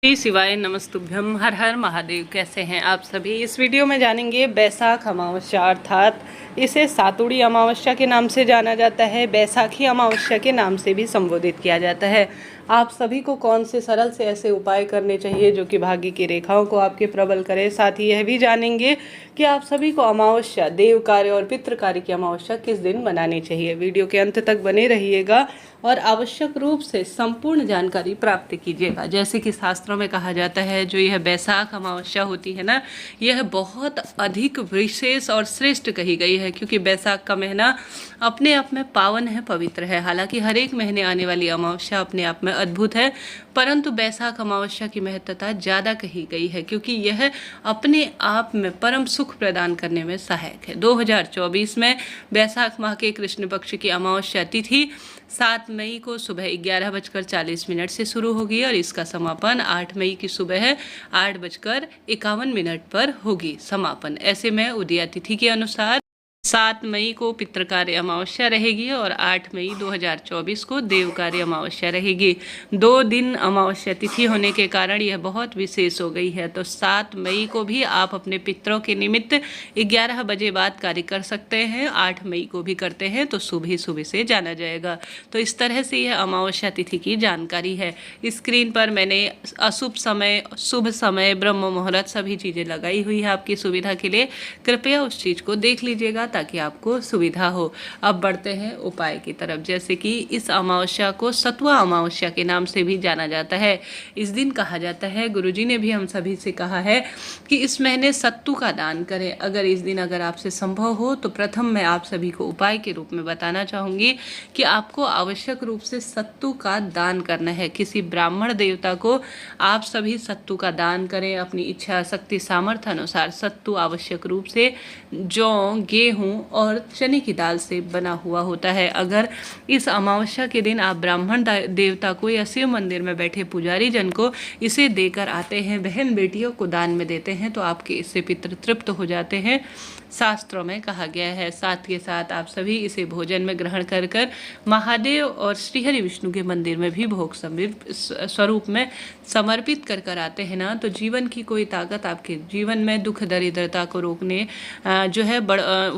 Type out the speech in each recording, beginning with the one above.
श्री शिवाय नमस्तुभ्यम। हर हर महादेव। कैसे हैं आप सभी। इस वीडियो में जानेंगे बैसाख अमावस्या, अर्थात इसे सातुड़ी अमावस्या के नाम से जाना जाता है, बैसाखी अमावस्या के नाम से भी संबोधित किया जाता है। आप सभी को कौन से सरल से ऐसे उपाय करने चाहिए जो कि भाग्य की रेखाओं को आपके प्रबल करे। साथ ही यह भी जानेंगे कि आप सभी को अमावस्या, देव कार्य और पितृ कार्य की अमावस्या किस दिन मनानी चाहिए। वीडियो के अंत तक बने रहिएगा और आवश्यक रूप से संपूर्ण जानकारी प्राप्त कीजिएगा। जैसे कि शास्त्रों में कहा जाता है, जो यह बैसाख अमावस्या होती है ना, यह बहुत अधिक विशेष और श्रेष्ठ कही गई है, क्योंकि बैसाख का महीना अपने आप में पावन है, पवित्र है। हालांकि हर एक महीने आने वाली अमावस्या अपने आप में अद्भुत है, परंतु बैसाख अमावस्या की महत्वता ज़्यादा कही गई है, क्योंकि यह अपने आप में परम सुख प्रदान करने में सहायक है। 2024 में बैसाख माह के कृष्ण पक्ष की अमावस्या तिथि 7 मई को सुबह 11:40 से शुरू होगी और इसका समापन 8 मई की सुबह 8:51 पर होगी। समापन ऐसे में उदया तिथि के अनुसार 7 मई को पितृकार्य अमावस्या रहेगी और 8 मई 2024 को देवकार्य अमावस्या रहेगी। 2 दिन अमावस्या तिथि होने के कारण यह बहुत विशेष हो गई है। तो 7 मई को भी आप अपने पितरों के निमित्त 11 बजे बाद कार्य कर सकते हैं। 8 मई को भी करते हैं तो सुबह सुबह से जाना जाएगा। तो इस तरह से यह अमावस्या तिथि की जानकारी है। स्क्रीन पर मैंने अशुभ समय, शुभ समय, ब्रह्म मुहूर्त सभी चीज़ें लगाई हुई है आपकी सुविधा के लिए। कृपया उस चीज़ को देख लीजिएगा ताकि आपको सुविधा हो। अब बढ़ते हैं उपाय की तरफ। जैसे कि इस अमावस्या को सतुआ अमावस्या के नाम से भी जाना जाता है। इस दिन कहा जाता है, गुरुजी ने भी हम सभी से कहा है कि इस महीने सत्तू का दान करें। अगर इस दिन अगर आपसे संभव हो तो प्रथम मैं आप सभी को उपाय के रूप में बताना चाहूँगी कि आपको आवश्यक रूप से सत्तू का दान करना है। किसी ब्राह्मण देवता को आप सभी सत्तू का दान करें। अपनी इच्छा शक्ति सामर्थ्य अनुसार सत्तू आवश्यक रूप से जौ, गेहूं और चने की दाल से बना हुआ होता है। अगर इस अमावस्या के दिन आप ब्राह्मण देवता को या शिव मंदिर में बैठे पुजारी जन को इसे देकर आते हैं, बहन बेटियों को दान में देते हैं, तो आपके इससे पितृ तृप्त हो जाते हैं, शास्त्रों में कहा गया है। साथ के साथ आप सभी इसे भोजन में ग्रहण कर कर महादेव और श्रीहरि विष्णु के मंदिर में भी भोग स्वरूप में समर्पित कर कर आते हैं ना, तो जीवन की कोई ताकत आपके जीवन में दुख दरिद्रता को रोकने जो है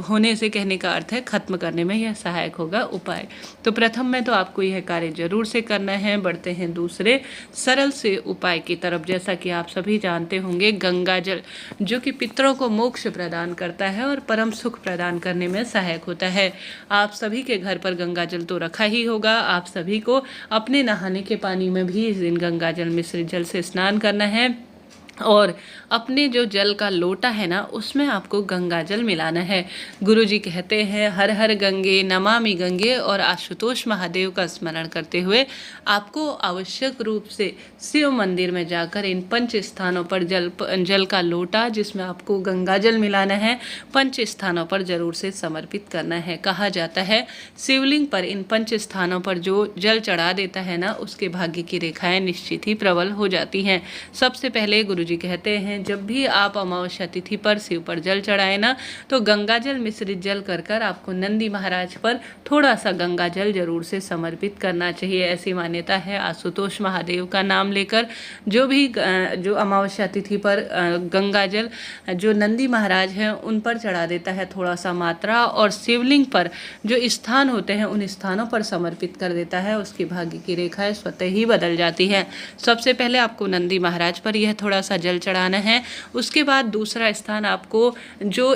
होने से कहने का अर्थ है खत्म करने में यह सहायक होगा उपाय। तो प्रथम में तो आपको यह कार्य जरूर से करना है। बढ़ते हैं दूसरे सरल से उपाय की तरफ। जैसा कि आप सभी जानते होंगे, गंगा जल जो कि पितरों को मोक्ष प्रदान करता है और परम सुख प्रदान करने में सहायक होता है। आप सभी के घर पर गंगा जल तो रखा ही होगा। आप सभी को अपने नहाने के पानी में भी इस दिन गंगा जल मिश्रित जल से स्नान करना है और अपने जो जल का लोटा है ना, उसमें आपको गंगा जल मिलाना है। गुरुजी कहते हैं, हर हर गंगे, नमामि गंगे और आशुतोष महादेव का स्मरण करते हुए आपको आवश्यक रूप से शिव मंदिर में जाकर इन 5 स्थानों पर जल का लोटा जिसमें आपको गंगा जल मिलाना है, 5 स्थानों पर जरूर से समर्पित करना है। कहा जाता है, शिवलिंग पर इन 5 स्थानों पर जो जल चढ़ा देता है ना, उसके भाग्य की रेखाएं निश्चित ही प्रबल हो जाती हैं। सबसे पहले गुरुजी कहते हैं, जब भी आप अमावस्या तिथि पर शिव पर जल चढ़ाए ना, तो गंगा जल मिश्रित जल कर कर आपको नंदी महाराज पर थोड़ा सा गंगा जल जरूर से समर्पित करना चाहिए। ऐसी मान्यता है। आशुतोष महादेव का नाम लेकर जो अमावस्या तिथि पर गंगा जल जो नंदी महाराज हैं उन पर चढ़ा देता है थोड़ा सा मात्रा, और शिवलिंग पर जो स्थान होते हैं उन स्थानों पर समर्पित कर देता है, उसकी भाग्य की रेखाएं स्वतः ही बदल जाती हैं। सबसे पहले आपको नंदी महाराज पर यह थोड़ा सा जल चढ़ाना है। उसके बाद दूसरा स्थान आपको जो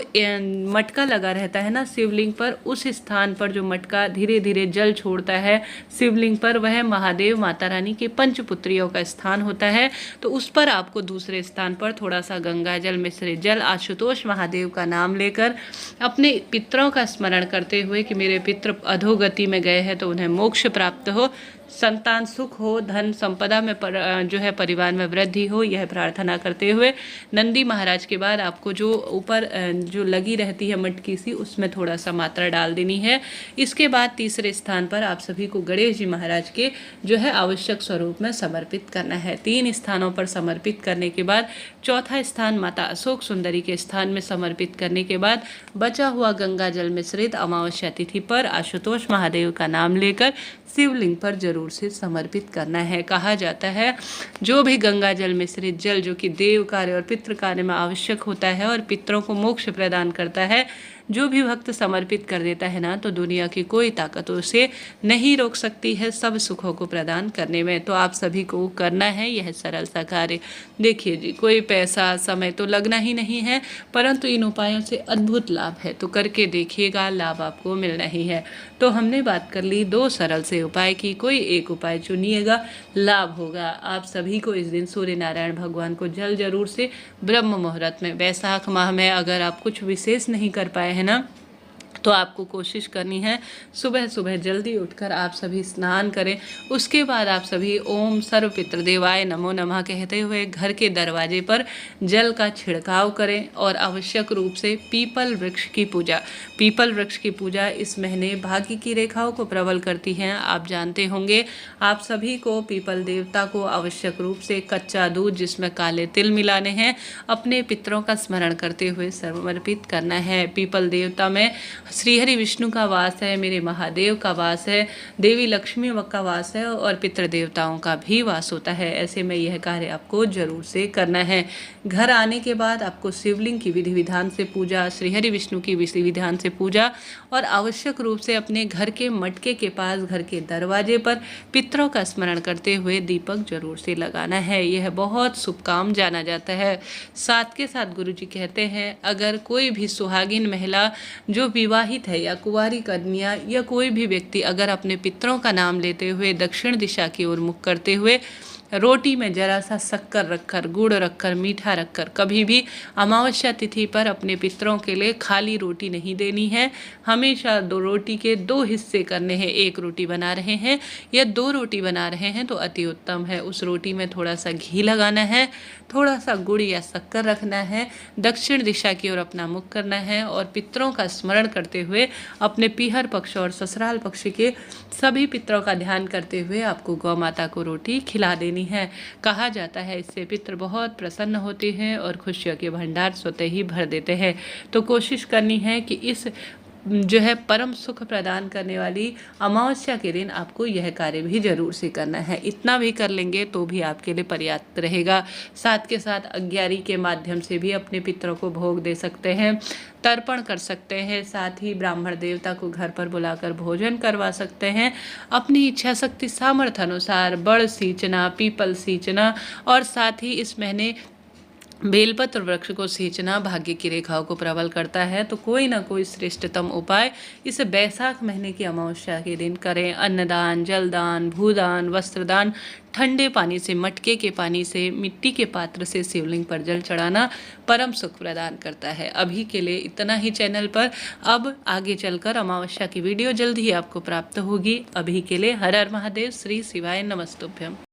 मटका लगा रहता है ना शिवलिंग पर, उस स्थान पर जो मटका धीरे धीरे जल छोड़ता है शिवलिंग पर, वह महादेव माता रानी के पंचपुत्रियों का स्थान होता है। तो उस पर आपको दूसरे स्थान पर थोड़ा सा गंगा जल मिश्रित जल आशुतोष महादेव का नाम लेकर अपने पितरों का स्मरण करते हुए कि मेरे पितृ अधोगति में गए हैं तो उन्हें मोक्ष प्राप्त हो, संतान सुख हो, धन संपदा में जो है परिवार में वृद्धि हो, यह प्रार्थना करते हुए नंदी महाराज के बाद आपको जो ऊपर जो लगी रहती है मटकी सी, उसमें थोड़ा सा मात्रा डाल देनी है। इसके बाद तीसरे स्थान पर आप सभी को गणेश जी महाराज के जो है आवश्यक स्वरूप में समर्पित करना है। 3 स्थानों पर समर्पित करने के बाद चौथा स्थान माता अशोक सुंदरी के स्थान में समर्पित करने के बाद बचा हुआ गंगा जल मिश्रित अमावस्या तिथि पर आशुतोष महादेव का नाम लेकर शिवलिंग पर जरूर से समर्पित करना है। कहा जाता है जो भी गंगा जल मिश्रित जल जो कि देव कार्य और पितृ कार्य में आवश्यक होता है और पितरों को मोक्ष प्रदान करता है, जो भी भक्त समर्पित कर देता है ना, तो दुनिया की कोई ताकत उसे नहीं रोक सकती है सब सुखों को प्रदान करने में। तो आप सभी को करना है यह सरल सा कार्य। देखिए जी, कोई पैसा समय तो लगना ही नहीं है, परंतु इन उपायों से अद्भुत लाभ है, तो करके देखिएगा, लाभ आपको मिलना ही है। तो हमने बात कर ली 2 सरल से उपाय की, कोई एक उपाय चुनिएगा, लाभ होगा। आप सभी को इस दिन सूर्य नारायण भगवान को जल जरूर से ब्रह्म मुहूर्त में, वैशाख माह में अगर आप कुछ विशेष नहीं कर पाए है ना, तो आपको कोशिश करनी है सुबह सुबह जल्दी उठकर आप सभी स्नान करें। उसके बाद आप सभी ओम सर्व पितृदेवाय नमो नमः कहते हुए घर के दरवाजे पर जल का छिड़काव करें और आवश्यक रूप से पीपल वृक्ष की पूजा। पीपल वृक्ष की पूजा इस महीने भाग्य की रेखाओं को प्रबल करती हैं। आप जानते होंगे, आप सभी को पीपल देवता को आवश्यक रूप से कच्चा दूध जिसमें काले तिल मिलाने हैं, अपने पितरों का स्मरण करते हुए समर्पित करना है। पीपल देवता में श्रीहरि विष्णु का वास है, मेरे महादेव का वास है, देवी लक्ष्मी का वास है और पितृ देवताओं का भी वास होता है। ऐसे में यह कार्य आपको जरूर से करना है। घर आने के बाद आपको शिवलिंग की विधि विधान से पूजा, श्रीहरि विष्णु की विधि विधान से पूजा और आवश्यक रूप से अपने घर के मटके के पास, घर के दरवाजे पर पितरों का स्मरण करते हुए दीपक जरूर से लगाना है। यह बहुत शुभ काम जाना जाता है। साथ के साथ गुरु जी कहते हैं, अगर कोई भी सुहागिन महिला जो विवाहित है या कुंवारी कन्या या कोई भी व्यक्ति अगर अपने पितरों का नाम लेते हुए दक्षिण दिशा की ओर मुख करते हुए रोटी में जरा सा शक्कर रखकर, गुड़ रखकर, मीठा रखकर, कभी भी अमावस्या तिथि पर अपने पितरों के लिए खाली रोटी नहीं देनी है। हमेशा 2 रोटी के 2 हिस्से करने हैं। 1 रोटी बना रहे हैं या 2 रोटी बना रहे हैं तो अति उत्तम है। उस रोटी में थोड़ा सा घी लगाना है, थोड़ा सा गुड़ या शक्कर रखना है, दक्षिण दिशा की ओर अपना मुख करना है और पितरों का स्मरण करते हुए अपने पीहर पक्ष और ससुराल पक्ष के सभी पितरों का ध्यान करते हुए आपको गौ माता को रोटी खिला देनी है। कहा जाता है इससे पितृ बहुत प्रसन्न होते हैं और खुशियों के भंडार स्वतः ही भर देते हैं। तो कोशिश करनी है कि इस जो है परम सुख प्रदान करने वाली अमावस्या के दिन आपको यह कार्य भी जरूर से करना है। इतना भी कर लेंगे तो भी आपके लिए पर्याप्त रहेगा। साथ के साथ अग्यारी के माध्यम से भी अपने पितरों को भोग दे सकते हैं, तर्पण कर सकते हैं, साथ ही ब्राह्मण देवता को घर पर बुलाकर भोजन करवा सकते हैं। अपनी इच्छा शक्ति सामर्थ्य अनुसार बड़ सींचना, पीपल सींचना और साथ ही इस महीने बेलपत्र वृक्ष को सींचना भाग्य की रेखाओं को प्रबल करता है। तो कोई ना कोई श्रेष्ठतम उपाय इस बैसाख महीने की अमावस्या के दिन करें। अन्नदान, जलदान, भूदान, वस्त्रदान, ठंडे पानी से, मटके के पानी से, मिट्टी के पात्र से शिवलिंग पर जल चढ़ाना परम सुख प्रदान करता है। अभी के लिए इतना ही चैनल पर। अब आगे चलकर अमावस्या की वीडियो जल्द ही आपको प्राप्त होगी। अभी के लिए हर हर महादेव, श्री शिवाय नमस्तुभ्यम।